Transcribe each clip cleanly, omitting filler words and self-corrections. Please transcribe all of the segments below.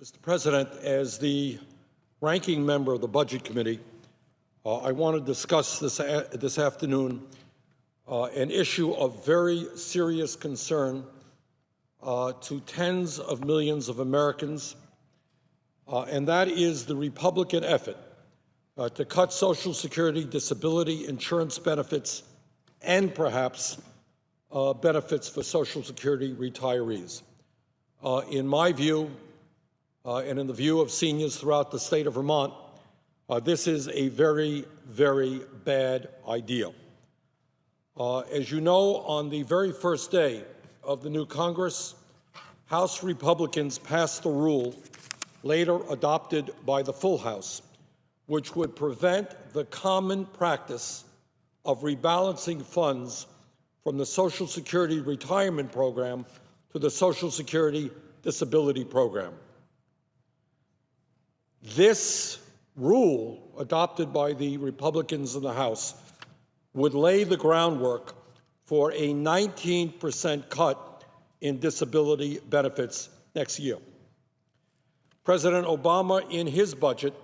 Mr. President, as the ranking member of the Budget Committee, I want to discuss this afternoon an issue of very serious concern to tens of millions of Americans, and that is the Republican effort to cut Social Security, disability insurance benefits, and perhaps benefits for Social Security retirees. In my view, and in the view of seniors throughout the state of Vermont, this is a very, very bad idea. As you know, on the very first day of the new Congress, House Republicans passed a rule, later adopted by the full House, which would prevent the common practice of rebalancing funds from the Social Security Retirement Program to the Social Security Disability Program. This rule, adopted by the Republicans in the House, would lay the groundwork for a 19% cut in disability benefits next year. President Obama, in his budget,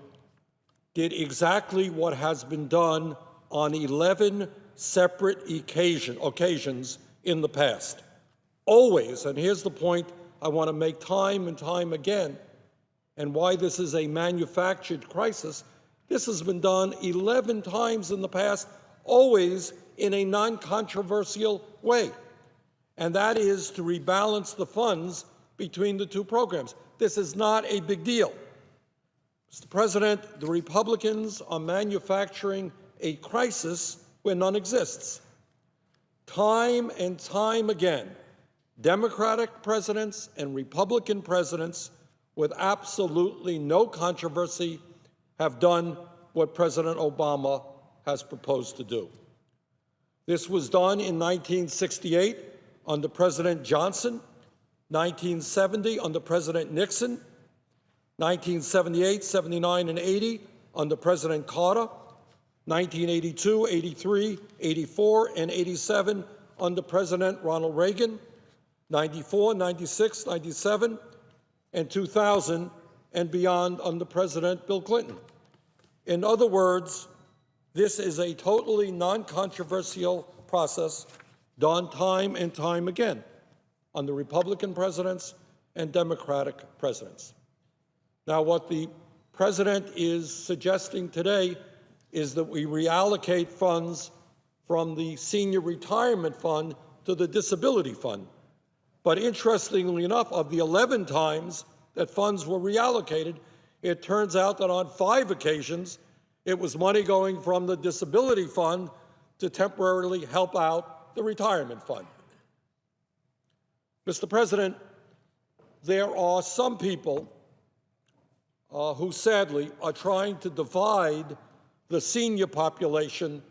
did exactly what has been done on 11 separate occasions in the past. Always, and here's the point I want to make time and time again, and why this is a manufactured crisis. This has been done 11 times in the past, always in a non-controversial way, and that is to rebalance the funds between the two programs. This is not a big deal. Mr. President, the Republicans are manufacturing a crisis where none exists. Time and time again, Democratic presidents and Republican presidents with absolutely no controversy have done what President Obama has proposed to do. This was done in 1968 under President Johnson, 1970 under President Nixon, 1978, 79, and 80 under President Carter, 1982, 83, 84, and 87 under President Ronald Reagan, 94, 96, 97, and 2000 and beyond under President Bill Clinton. In other words, this is a totally non-controversial process done time and time again under Republican presidents and Democratic presidents. Now, what the president is suggesting today is that we reallocate funds from the Senior Retirement Fund to the Disability Fund. But interestingly enough, of the 11 times that funds were reallocated, it turns out that on 5 occasions, it was money going from the Disability Fund to temporarily help out the Retirement Fund. Mr. President, there are some people who sadly are trying to divide the senior population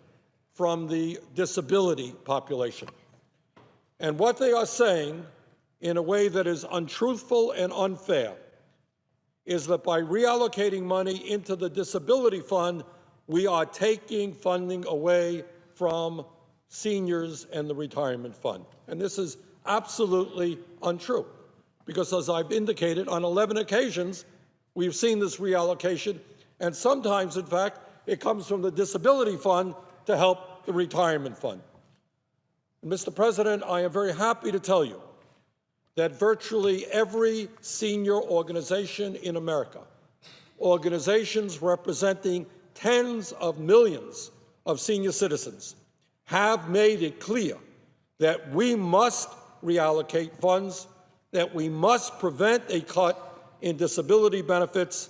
from the disability population. And what they are saying, in a way that is untruthful and unfair, is that by reallocating money into the Disability Fund, we are taking funding away from seniors and the Retirement Fund. And this is absolutely untrue, because as I've indicated, on 11 occasions, we've seen this reallocation, and sometimes, in fact, it comes from the Disability Fund to help the Retirement Fund. And Mr. President, I am very happy to tell you that virtually every senior organization in America, organizations representing tens of millions of senior citizens, have made it clear that we must reallocate funds, that we must prevent a cut in disability benefits,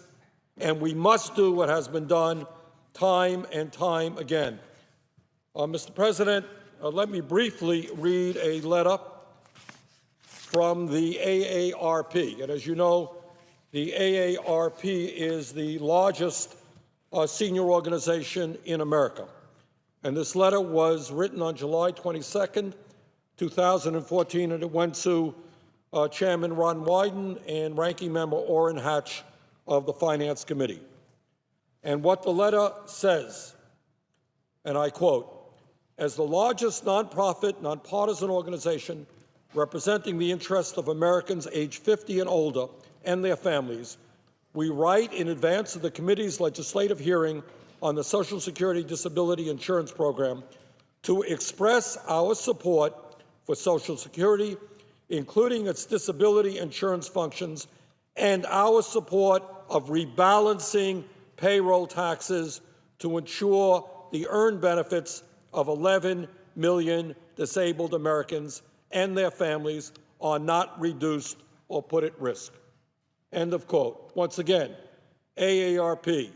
and we must do what has been done time and time again. Mr. President, let me briefly read a letter from the AARP. And as you know, the AARP is the largest senior organization in America. And this letter was written on July 22nd, 2014, and it went to Chairman Ron Wyden and Ranking Member Orrin Hatch of the Finance Committee. And what the letter says, and I quote, "As the largest nonprofit, nonpartisan organization representing the interests of Americans age 50 and older and their families, we write in advance of the committee's legislative hearing on the Social Security Disability Insurance Program to express our support for Social Security, including its disability insurance functions, and our support of rebalancing payroll taxes to ensure the earned benefits of 11 million disabled Americans and their families are not reduced or put at risk. End of quote. Once again, AARP,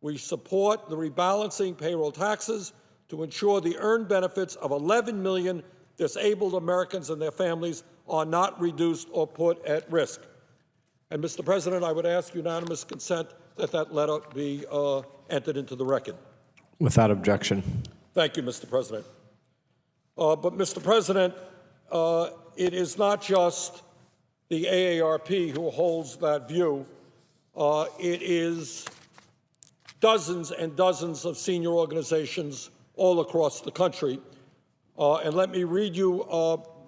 we support the rebalancing payroll taxes to ensure the earned benefits of 11 million disabled Americans and their families are not reduced or put at risk. And, Mr. President, I would ask unanimous consent that that letter be entered into the record. Without objection. Thank you, Mr. President. But, Mr. President, it is not just the AARP who holds that view. It is dozens and dozens of senior organizations all across the country. And let me read you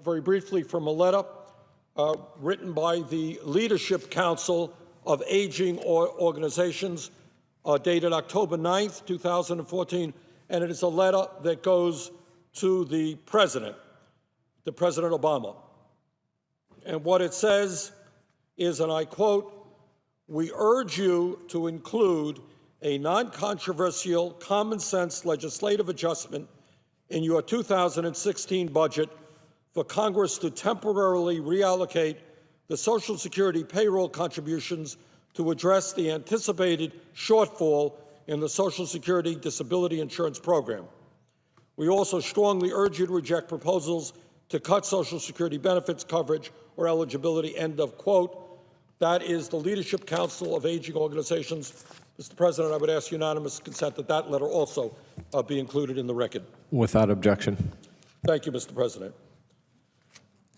very briefly from a letter written by the Leadership Council of Aging Organizations, dated October 9th, 2014, and it is a letter that goes to the President Obama. And what it says is, and I quote, "We urge you to include a non-controversial, common-sense legislative adjustment in your 2016 budget for Congress to temporarily reallocate the Social Security payroll contributions to address the anticipated shortfall in the Social Security Disability Insurance Program. We also strongly urge you to reject proposals to cut Social Security benefits coverage or eligibility," end of quote. That is the Leadership Council of Aging Organizations. Mr. President, I would ask unanimous consent that that letter also be included in the record. Without objection. Thank you, Mr. President.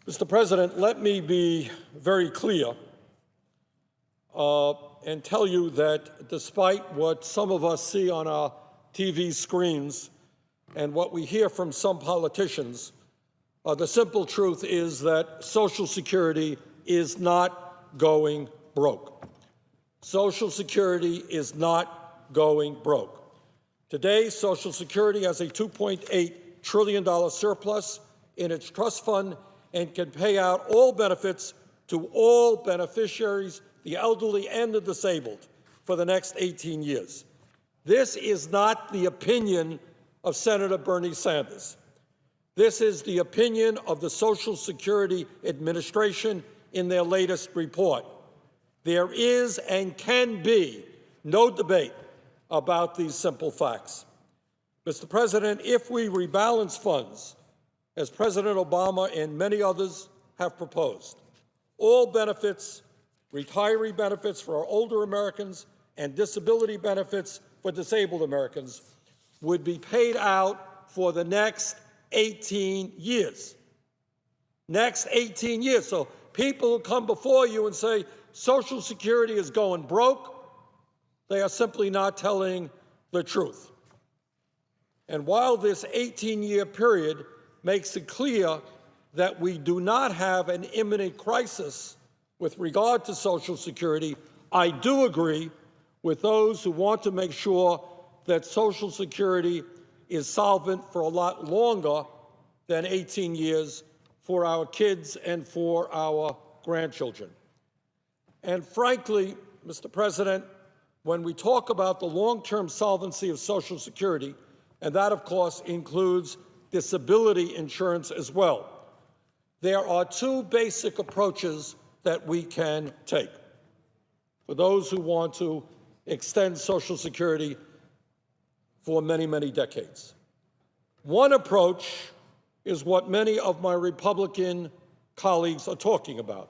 Mr. President, let me be very clear and tell you that despite what some of us see on our TV screens and what we hear from some politicians, the simple truth is that Social Security is not going broke. Social Security is not going broke. Today, Social Security has a $2.8 trillion surplus in its trust fund and can pay out all benefits to all beneficiaries, the elderly and the disabled, for the next 18 years. This is not the opinion of Senator Bernie Sanders. This is the opinion of the Social Security Administration in their latest report. There is and can be no debate about these simple facts. Mr. President, if we rebalance funds, as President Obama and many others have proposed, all benefits, retiree benefits for our older Americans and disability benefits for disabled Americans, would be paid out for the next 18 years. Next 18 years. So people who come before you and say Social Security is going broke, they are simply not telling the truth. And while this 18-year period makes it clear that we do not have an imminent crisis with regard to Social Security, I do agree with those who want to make sure that Social Security is solvent for a lot longer than 18 years for our kids and for our grandchildren. And frankly, Mr. President, when we talk about the long-term solvency of Social Security, and that, of course, includes disability insurance as well, there are two basic approaches that we can take for those who want to extend Social Security for many, many decades. One approach is what many of my Republican colleagues are talking about.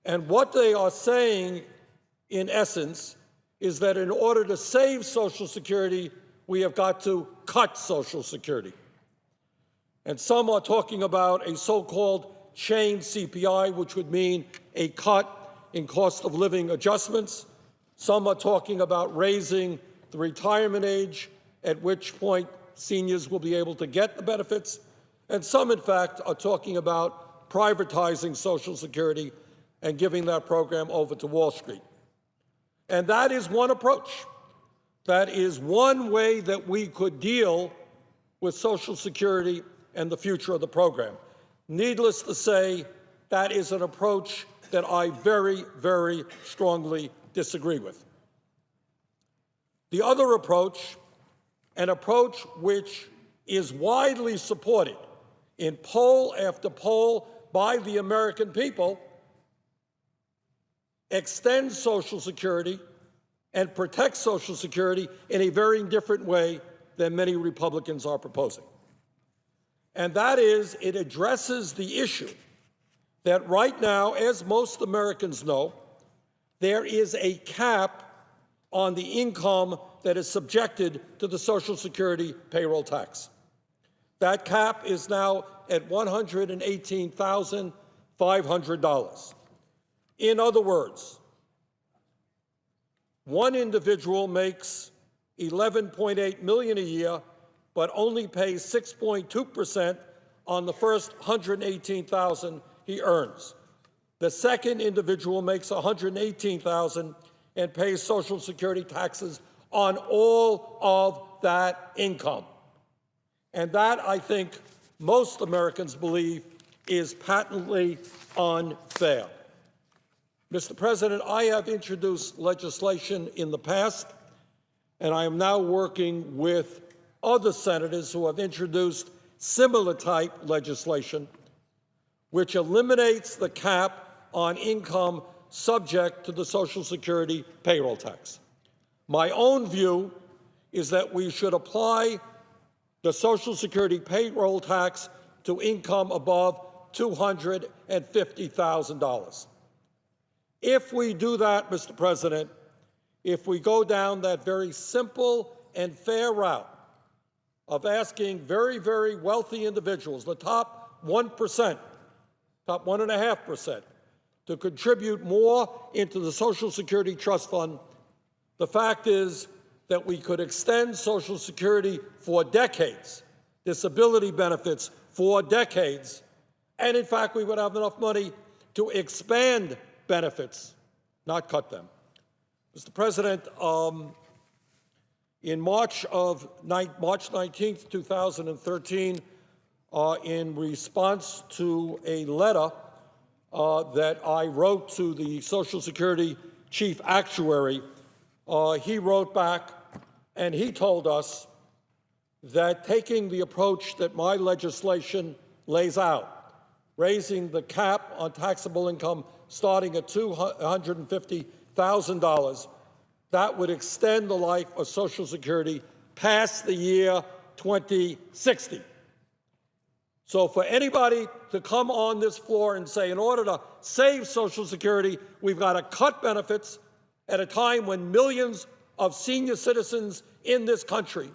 And what they are saying, in essence, is that in order to save Social Security, we have got to cut Social Security. And some are talking about a so-called chain CPI, which would mean a cut in cost of living adjustments. Some are talking about raising the retirement age, at which point seniors will be able to get the benefits. And some, in fact, are talking about privatizing Social Security, and giving that program over to Wall Street. And that is one approach. That is one way that we could deal with Social Security and the future of the program. Needless to say, that is an approach that I very, very strongly disagree with. The other approach, an approach which is widely supported in poll after poll by the American people, extends Social Security and protects Social Security in a very different way than many Republicans are proposing. And that is, it addresses the issue that right now, as most Americans know, there is a cap on the income that is subjected to the Social Security payroll tax. That cap is now at $118,500. In other words, one individual makes $11.8 million a year, but only pays 6.2% on the first $118,000 he earns. The second individual makes $118,000 and pays Social Security taxes on all of that income. And that, I think, most Americans believe is patently unfair. Mr. President, I have introduced legislation in the past, and I am now working with other senators who have introduced similar type legislation, which eliminates the cap on income subject to the Social Security payroll tax. My own view is that we should apply the Social Security payroll tax to income above $250,000. If we do that, Mr. President, if we go down that very simple and fair route of asking very, very wealthy individuals, the top 1%, top 1.5%, to contribute more into the Social Security Trust Fund, the fact is that we could extend Social Security for decades, disability benefits for decades, and in fact, we would have enough money to expand benefits, not cut them. Mr. President, in March 19th, 2013, in response to a letter that I wrote to the Social Security Chief Actuary, he wrote back and he told us that taking the approach that my legislation lays out, raising the cap on taxable income starting at $250,000, that would extend the life of Social Security past the year 2060. So for anybody to come on this floor and say, in order to save Social Security, we've got to cut benefits at a time when millions of senior citizens in this country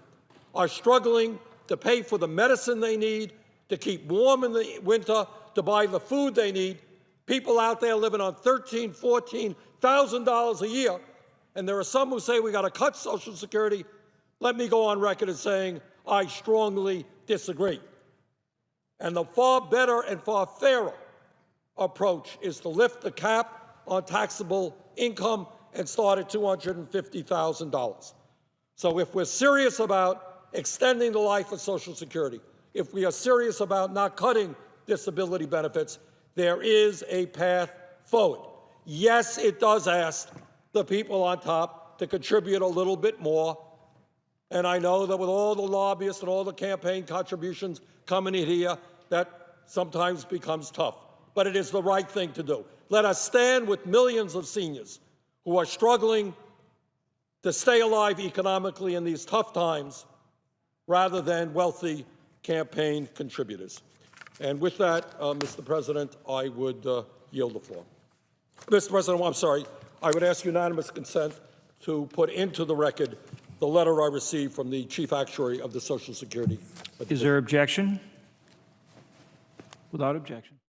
are struggling to pay for the medicine they need, to keep warm in the winter, to buy the food they need, people out there living on $13,000, $14,000 a year, and there are some who say we got to cut Social Security. Let me go on record as saying I strongly disagree. And the far better and far fairer approach is to lift the cap on taxable income and start at $250,000. So if we're serious about extending the life of Social Security, if we are serious about not cutting disability benefits, there is a path forward. Yes, it does ask the people on top to contribute a little bit more. And I know that with all the lobbyists and all the campaign contributions coming in here, that sometimes becomes tough. But it is the right thing to do. Let us stand with millions of seniors who are struggling to stay alive economically in these tough times rather than wealthy campaign contributors. And with that, Mr. President, I would yield the floor. Mr. President, I'm sorry. I would ask unanimous consent to put into the record the letter I received from the Chief Actuary of the Social Security. Is there objection? Without objection.